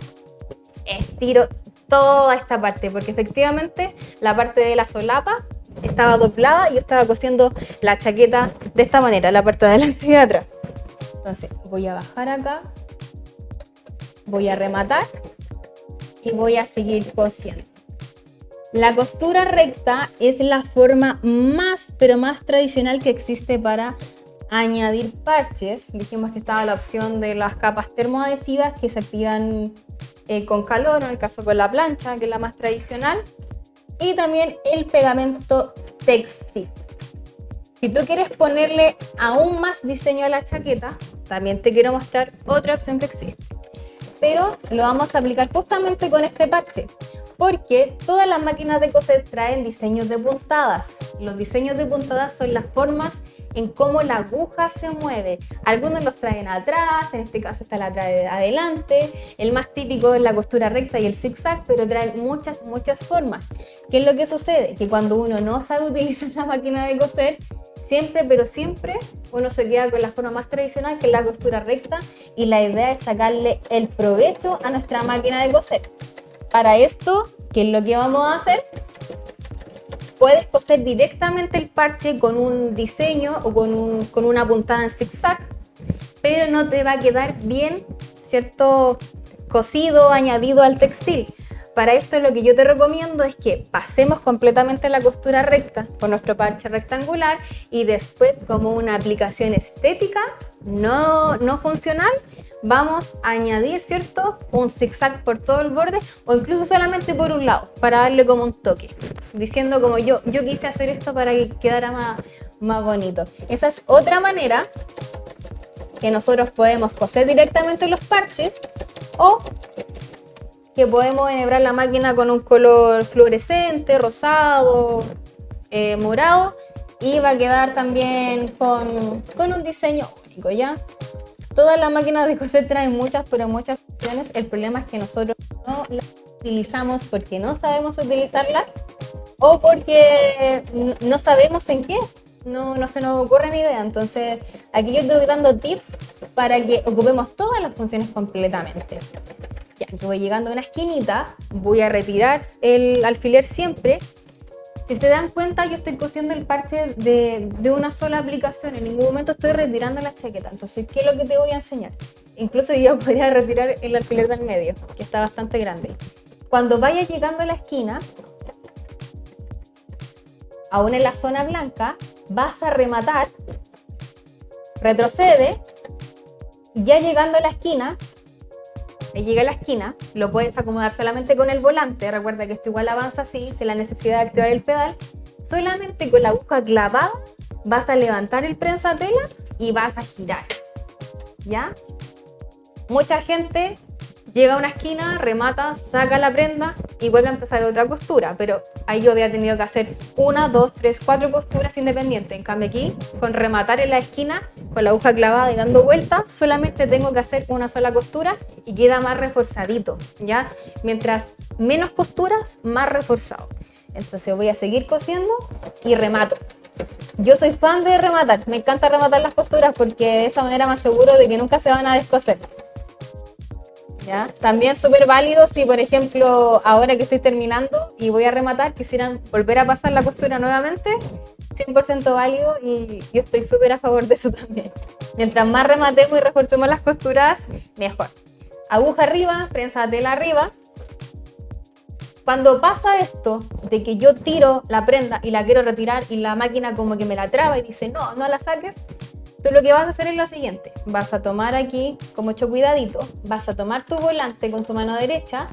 Estiro toda esta parte, porque efectivamente la parte de la solapa estaba doblada y yo estaba cosiendo la chaqueta de esta manera, la parte de adelante y de atrás. Entonces voy a bajar acá, voy a rematar y voy a seguir cosiendo. La costura recta es la forma más, pero más tradicional que existe para añadir parches. Dijimos que estaba la opción de las capas termoadhesivas que se activan con calor, en el caso con la plancha, que es la más tradicional. Y también el pegamento textil. Si tú quieres ponerle aún más diseño a la chaqueta, también te quiero mostrar otra opción que existe. Pero lo vamos a aplicar justamente con este parche, porque todas las máquinas de coser traen diseños de puntadas. Los diseños de puntadas son las formas en cómo la aguja se mueve. Algunos los traen atrás, en este caso esta la trae adelante. El más típico es la costura recta y el zigzag, pero traen muchas formas. ¿Qué es lo que sucede? Que cuando uno no sabe utilizar la máquina de coser, siempre uno se queda con la forma más tradicional, que es la costura recta, y la idea es sacarle el provecho a nuestra máquina de coser. Para esto, ¿qué es lo que vamos a hacer? Puedes coser directamente el parche con un diseño o con una puntada en zigzag, pero no te va a quedar bien, ¿cierto? Cosido, añadido al textil. Para esto lo que yo te recomiendo es que pasemos completamente la costura recta por nuestro parche rectangular y después, como una aplicación estética, no funcional, vamos a añadir, ¿cierto?, un zigzag por todo el borde o incluso solamente por un lado para darle como un toque, diciendo como yo quise hacer esto para que quedara más bonito. Esa es otra manera que nosotros podemos coser directamente los parches, o que podemos enhebrar la máquina con un color fluorescente, rosado, morado, y va a quedar también con un diseño único, ¿ya? Todas las máquinas de coser traen muchas opciones. El problema es que nosotros no las utilizamos porque no sabemos utilizarlas o porque no sabemos en qué. No se nos ocurre ni idea. Entonces, aquí yo estoy dando tips para que ocupemos todas las funciones completamente. Ya que voy llegando a una esquinita, voy a retirar el alfiler siempre. Si se dan cuenta, yo estoy cosiendo el parche de una sola aplicación. En ningún momento estoy retirando la chaqueta. Entonces, ¿qué es lo que te voy a enseñar? Incluso yo podría retirar el alfiler del medio, que está bastante grande. Cuando vayas llegando a la esquina, aún en la zona blanca, vas a rematar, retrocede, y ya llegando a la esquina, llega a la esquina, lo puedes acomodar solamente con el volante. Recuerda que esto igual avanza así, sin la necesidad de activar el pedal. Solamente con la aguja clavada vas a levantar el prensatela y vas a girar, ¿ya? Mucha gente llega a una esquina, remata, saca la prenda y vuelve a empezar otra costura, pero ahí yo había tenido que hacer 1, 2, 3, 4 costuras independientes. En cambio aquí, con rematar en la esquina, con la aguja clavada y dando vueltas, solamente tengo que hacer una sola costura y queda más reforzadito, ¿ya? Mientras menos costuras, más reforzado. Entonces voy a seguir cosiendo y remato. Yo soy fan de rematar, me encanta rematar las costuras porque de esa manera me aseguro de que nunca se van a descoser. ¿Ya? También súper válido si, por ejemplo, ahora que estoy terminando y voy a rematar, quisieran volver a pasar la costura nuevamente, 100% válido, y yo estoy súper a favor de eso también. Mientras más rematemos y reforcemos las costuras, mejor. Aguja arriba, prensatela arriba. Cuando pasa esto de que yo tiro la prenda y la quiero retirar y la máquina como que me la traba y dice no la saques, tú lo que vas a hacer es lo siguiente: vas a tomar aquí, con mucho cuidadito, vas a tomar tu volante con tu mano derecha.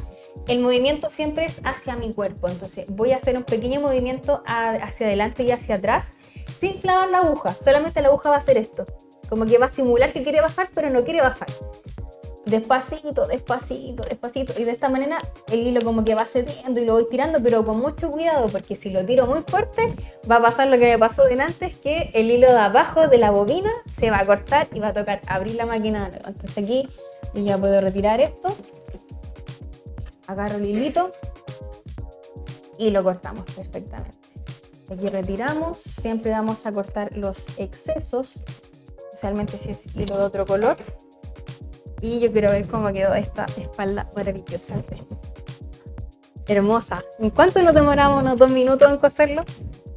El movimiento siempre es hacia mi cuerpo, entonces voy a hacer un pequeño movimiento hacia adelante y hacia atrás sin clavar la aguja. Solamente la aguja va a hacer esto, como que va a simular que quiere bajar pero no quiere bajar. despacito, despacito, despacito. Y de esta manera el hilo como que va cediendo y lo voy tirando, pero con mucho cuidado, porque si lo tiro muy fuerte va a pasar lo que me pasó delante, que el hilo de abajo de la bobina se va a cortar y va a tocar abrir la máquina de nuevo. Entonces aquí yo ya puedo retirar esto, agarro el hilito y lo cortamos perfectamente. Aquí retiramos, siempre vamos a cortar los excesos, especialmente si es hilo de otro color. Y yo quiero ver cómo quedó esta espalda maravillosa. Hermosa. ¿En cuánto nos demoramos? ¿Unos 2 minutos en coserlo?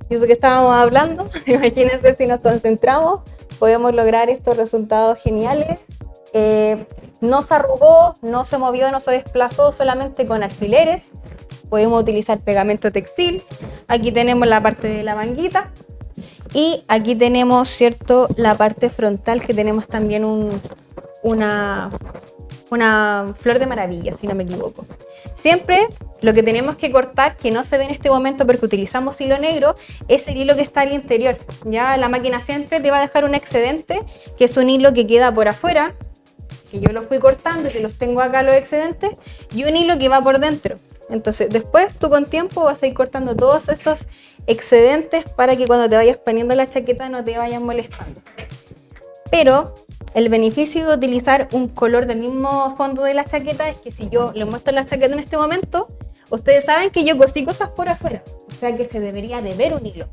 Y eso que estábamos hablando, imagínense si nos concentramos, podemos lograr estos resultados geniales. No se arrugó, no se movió, no se desplazó solamente con alfileres. Podemos utilizar pegamento textil. Aquí tenemos la parte de la manguita. Y aquí tenemos, ¿cierto?, la parte frontal, que tenemos también una flor de maravilla, si no me equivoco. Siempre lo que tenemos que cortar, que no se ve en este momento porque utilizamos hilo negro, es el hilo que está al interior. Ya la máquina siempre te va a dejar un excedente, que es un hilo que queda por afuera, que yo lo fui cortando y que los tengo acá los excedentes, y un hilo que va por dentro. Entonces después tú con tiempo vas a ir cortando todos estos excedentes para que cuando te vayas poniendo la chaqueta no te vayan molestando. Pero el beneficio de utilizar un color del mismo fondo de la chaqueta es que si yo les muestro la chaqueta en este momento, ustedes saben que yo cosí cosas por afuera, o sea que se debería de ver un hilo.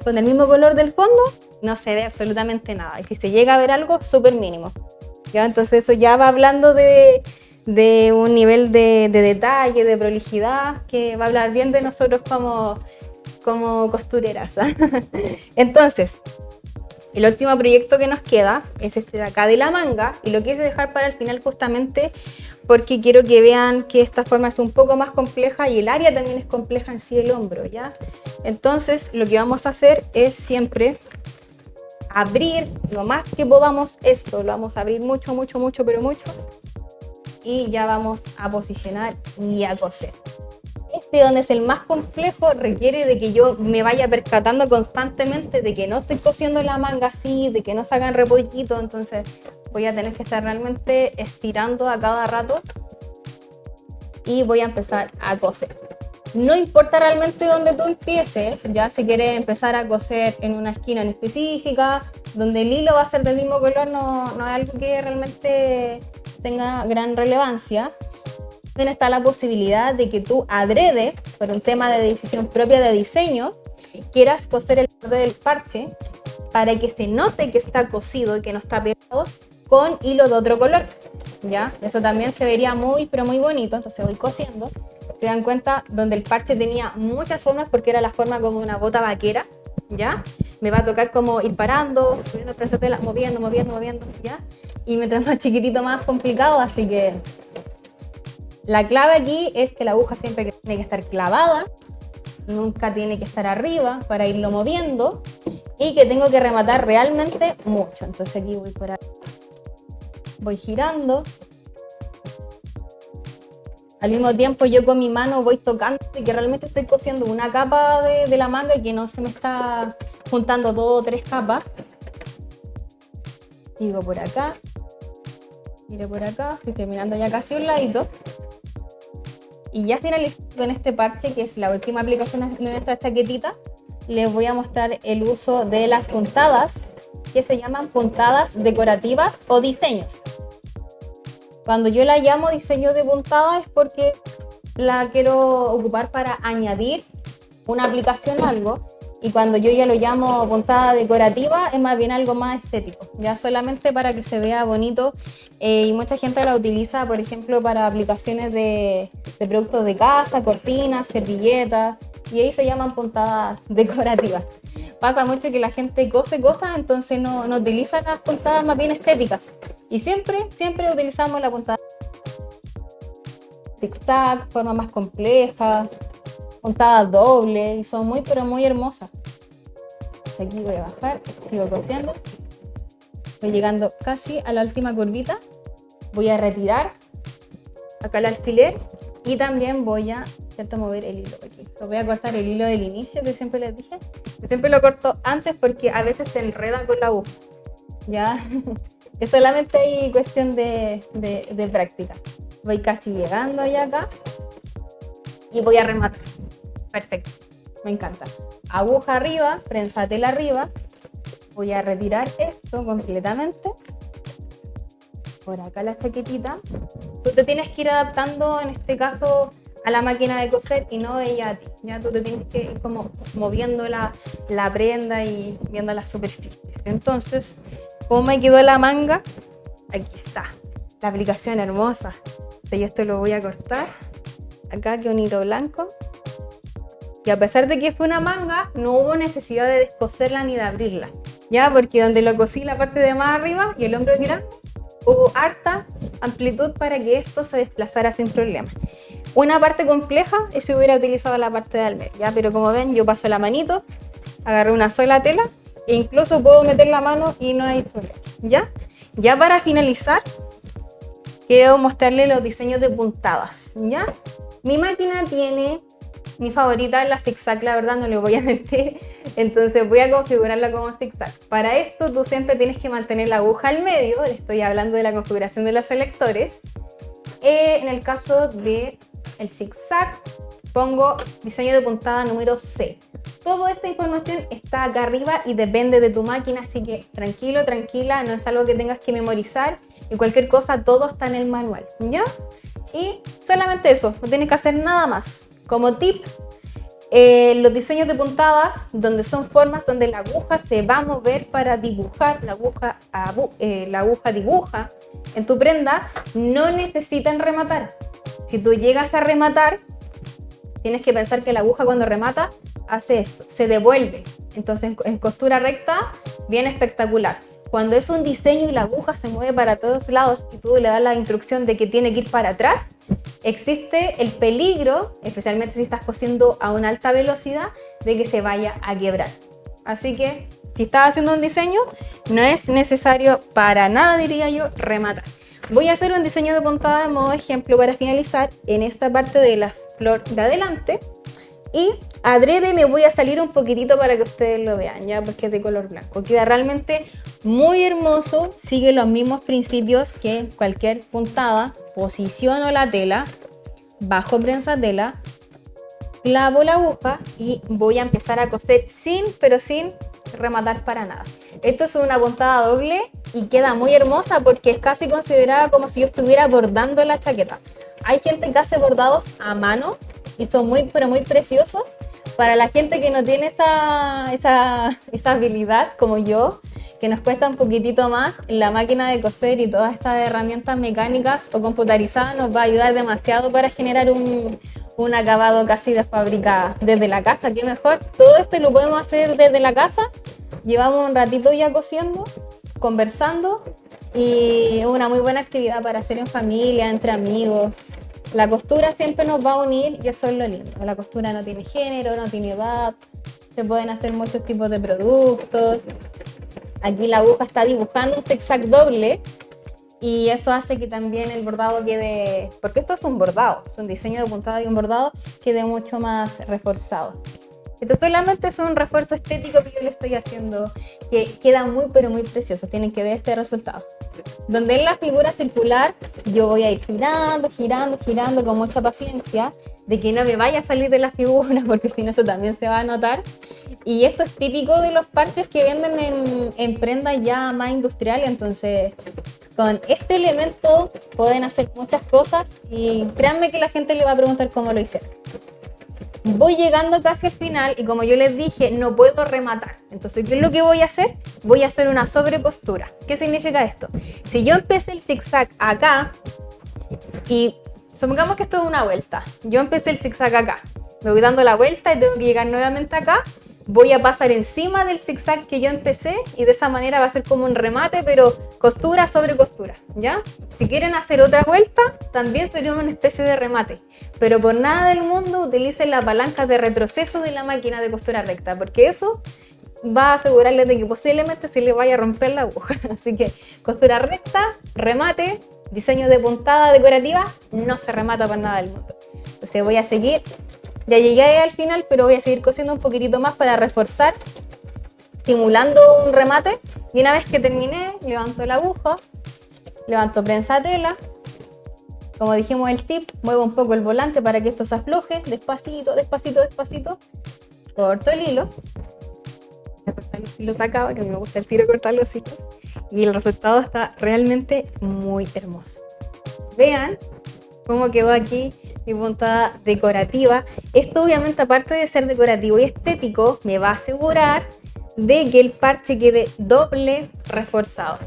Con el mismo color del fondo no se ve absolutamente nada, y si se llega a ver algo, súper mínimo. ¿Ya? Entonces eso ya va hablando de un nivel de detalle, de prolijidad, que va a hablar bien de nosotros como costureras. Entonces, el último proyecto que nos queda es este de acá de la manga, y lo quise dejar para el final justamente porque quiero que vean que esta forma es un poco más compleja y el área también es compleja en sí, el hombro, ¿ya? Entonces lo que vamos a hacer es siempre abrir lo más que podamos esto, lo vamos a abrir mucho, mucho, mucho, pero mucho, y ya vamos a posicionar y a coser. Este, donde es el más complejo, requiere de que yo me vaya percatando constantemente de que no estoy cosiendo la manga así, de que no se hagan repollitos, entonces voy a tener que estar realmente estirando a cada rato y voy a empezar a coser. No importa realmente dónde tú empieces, ya si quieres empezar a coser en una esquina en específica, donde el hilo va a ser del mismo color, no es algo que realmente tenga gran relevancia. También está la posibilidad de que tú adrede, por un tema de decisión propia de diseño, quieras coser el borde del parche para que se note que está cosido y que no está pegado con hilo de otro color, ¿ya? Eso también se vería muy, pero muy bonito. Entonces voy cosiendo. Se dan cuenta, donde el parche tenía muchas formas porque era la forma como una bota vaquera, ¿ya? Me va a tocar como ir parando, subiendo el presatela, moviendo, ¿ya? Y mientras más chiquitito, más complicado, así que la clave aquí es que la aguja siempre tiene que estar clavada, nunca tiene que estar arriba para irlo moviendo, y que tengo que rematar realmente mucho. Entonces aquí voy por ahí, voy girando. Al mismo tiempo yo con mi mano voy tocando y que realmente estoy cosiendo una capa de la manga y que no se me está juntando 2 o 3 capas. Sigo por acá, miro por acá, estoy terminando ya casi un ladito. Y ya finalizando con este parche, que es la última aplicación de nuestra chaquetita, les voy a mostrar el uso de las puntadas, que se llaman puntadas decorativas o diseños. Cuando yo la llamo diseño de puntada es porque la quiero ocupar para añadir una aplicación a algo, y cuando yo ya lo llamo puntada decorativa es más bien algo más estético, ya solamente para que se vea bonito, y mucha gente la utiliza, por ejemplo, para aplicaciones de productos de casa, cortinas, servilletas, y ahí se llaman puntadas decorativas. Pasa mucho que la gente cose cosas, entonces no utiliza las puntadas más bien estéticas, y siempre utilizamos la puntada zigzag, forma más compleja, puntadas dobles, y son muy pero muy hermosas. Entonces aquí voy a bajar, sigo corteando, voy llegando casi a la última curvita, voy a retirar acá el alfiler y también voy a mover el hilo aquí. Lo voy a cortar el hilo del inicio, que siempre les dije, que siempre lo corto antes porque a veces se enreda con la aguja, ¿ya? Es solamente ahí cuestión de práctica. Voy casi llegando ya acá y voy a rematar. Perfecto, me encanta. Aguja arriba, prensa tela arriba. Voy a retirar esto completamente. Por acá la chaquetita. Tú te tienes que ir adaptando, en este caso, a la máquina de coser y no ella a ti. Ya tú te tienes que ir como moviendo la prenda y viendo las superficies. Entonces, ¿cómo me quedó la manga? Aquí está. La aplicación hermosa. Y esto lo voy a cortar. Acá que un hilo blanco. Y a pesar de que fue una manga, no hubo necesidad de descoserla ni de abrirla. Ya, porque donde lo cosí la parte de más arriba y el hombro grande, hubo harta amplitud para que esto se desplazara sin problema. Una parte compleja es si hubiera utilizado la parte del medio, ¿ya? Pero como ven, yo paso la manito, agarré una sola tela e incluso puedo meter la mano y no hay problema, ¿ya? Ya para finalizar, quiero mostrarles los diseños de puntadas, ¿ya? Mi máquina tiene, mi favorita es la zigzag, la verdad no le voy a mentir, entonces voy a configurarla como zigzag. Para esto tú siempre tienes que mantener la aguja al medio, le estoy hablando de la configuración de los selectores. En el caso del zigzag, pongo diseño de puntada número C. Toda esta información está acá arriba y depende de tu máquina, así que tranquilo, tranquila, no es algo que tengas que memorizar y cualquier cosa, todo está en el manual, ¿ya? Y solamente eso, no tienes que hacer nada más. Como tip, los diseños de puntadas, donde son formas donde la aguja se va a mover para dibujar, la aguja dibuja en tu prenda, no necesitan rematar. Si tú llegas a rematar, tienes que pensar que la aguja cuando remata hace esto, se devuelve. Entonces en costura recta, bien espectacular. Cuando es un diseño y la aguja se mueve para todos lados y tú le das la instrucción de que tiene que ir para atrás, existe el peligro, especialmente si estás cosiendo a una alta velocidad, de que se vaya a quebrar. Así que si estás haciendo un diseño, no es necesario para nada, diría yo, rematar. Voy a hacer un diseño de puntada de modo ejemplo para finalizar en esta parte de la flor de adelante. Y adrede me voy a salir un poquitito para que ustedes lo vean, ya, porque es de color blanco. Queda realmente muy hermoso, sigue los mismos principios que cualquier puntada. Posiciono la tela, bajo prensa tela, clavo la aguja y voy a empezar a coser sin rematar para nada. Esto es una puntada doble y queda muy hermosa porque es casi considerada como si yo estuviera bordando la chaqueta. Hay gente que hace bordados a mano y son muy preciosos. Para la gente que no tiene esa habilidad como yo, que nos cuesta un poquitito más, la máquina de coser y todas estas herramientas mecánicas o computarizadas nos va a ayudar demasiado para generar un acabado casi de fábrica desde la casa. ¿Qué mejor? Todo esto lo podemos hacer desde la casa. Llevamos un ratito ya cosiendo, conversando y es una muy buena actividad para hacer en familia, entre amigos. La costura siempre nos va a unir y eso es lo lindo. La costura no tiene género, no tiene edad, se pueden hacer muchos tipos de productos. Aquí la aguja está dibujando un zigzag doble y eso hace que también el bordado quede, porque esto es un bordado, es un diseño de puntada y un bordado, quede mucho más reforzado. Esto solamente es un refuerzo estético que yo le estoy haciendo, que queda muy precioso. Tienen que ver este resultado. Donde en la figura circular yo voy a ir girando con mucha paciencia, de que no me vaya a salir de la figura, porque si no eso también se va a notar. Y esto es típico de los parches que venden en prendas ya más industriales, entonces con este elemento pueden hacer muchas cosas y créanme que la gente le va a preguntar cómo lo hicieron. Voy llegando casi al final y como yo les dije, no puedo rematar. Entonces, ¿qué es lo que voy a hacer? Voy a hacer una sobrecostura. ¿Qué significa esto? Si yo empecé el zigzag acá y supongamos que esto es una vuelta. Yo empecé el zigzag acá. Me voy dando la vuelta y tengo que llegar nuevamente acá. Voy a pasar encima del zigzag que yo empecé y de esa manera va a ser como un remate, pero costura sobre costura, ¿ya? Si quieren hacer otra vuelta, también sería una especie de remate, pero por nada del mundo utilicen la palanca de retroceso de la máquina de costura recta, porque eso va a asegurarles de que posiblemente se le vaya a romper la aguja. Así que costura recta, remate, diseño de puntada decorativa, no se remata por nada del mundo. Entonces voy a seguir. Ya llegué al final, pero voy a seguir cosiendo un poquitito más para reforzar, simulando un remate, Y una vez que terminé, levanto la aguja, levanto prensa tela. Como dijimos el tip, muevo un poco el volante para que esto se afloje, despacito, despacito, despacito. Corto el hilo. Voy a cortar los hilos acá, que me gusta el tiro cortar los hilos. Y el resultado está realmente muy hermoso. Vean cómo quedó aquí mi puntada decorativa. Esto obviamente, aparte de ser decorativo y estético, me va a asegurar de que el parche quede doble reforzado.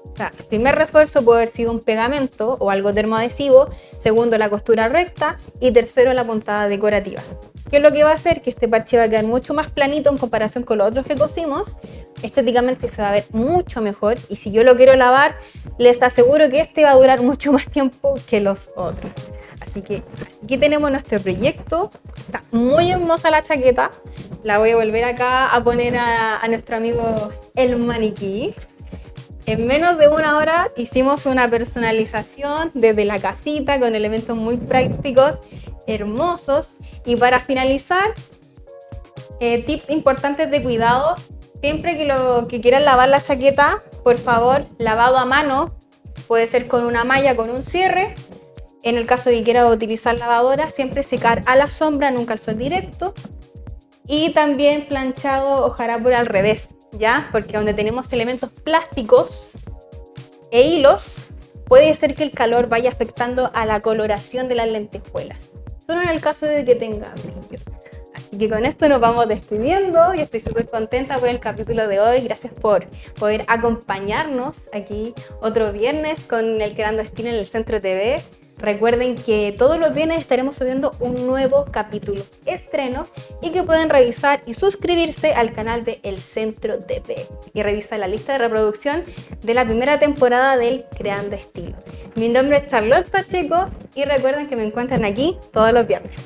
O sea, el primer refuerzo puede haber sido un pegamento o algo termoadhesivo, segundo la costura recta y tercero la puntada decorativa. ¿Qué es lo que va a hacer? Que este parche va a quedar mucho más planito en comparación con los otros que cosimos. Estéticamente se va a ver mucho mejor y si yo lo quiero lavar, les aseguro que este va a durar mucho más tiempo que los otros. Así que aquí tenemos nuestro proyecto. Está muy hermosa la chaqueta. La voy a volver acá a poner a nuestro amigo el maniquí. En menos de una hora hicimos una personalización desde la casita con elementos muy prácticos, hermosos. Y para finalizar, tips importantes de cuidado. Siempre que quieran lavar la chaqueta, por favor, lavado a mano. Puede ser con una malla, con un cierre. En el caso de que quiera utilizar lavadora, siempre secar a la sombra, nunca al sol directo. Y también planchado ojalá por al revés, ¿ya? Porque donde tenemos elementos plásticos e hilos, puede ser que el calor vaya afectando a la coloración de las lentejuelas. Solo en el caso de que tenga brillo. Así que con esto nos vamos despidiendo. Yo estoy súper contenta por el capítulo de hoy. Gracias por poder acompañarnos aquí otro viernes con el Creando Estilo en el Centro TV. Recuerden que todos los viernes estaremos subiendo un nuevo capítulo estreno y que pueden revisar y suscribirse al canal de El Centro TV y revisar la lista de reproducción de la primera temporada del Creando Estilo. Mi nombre es Charlotte Pacheco y recuerden que me encuentran aquí todos los viernes.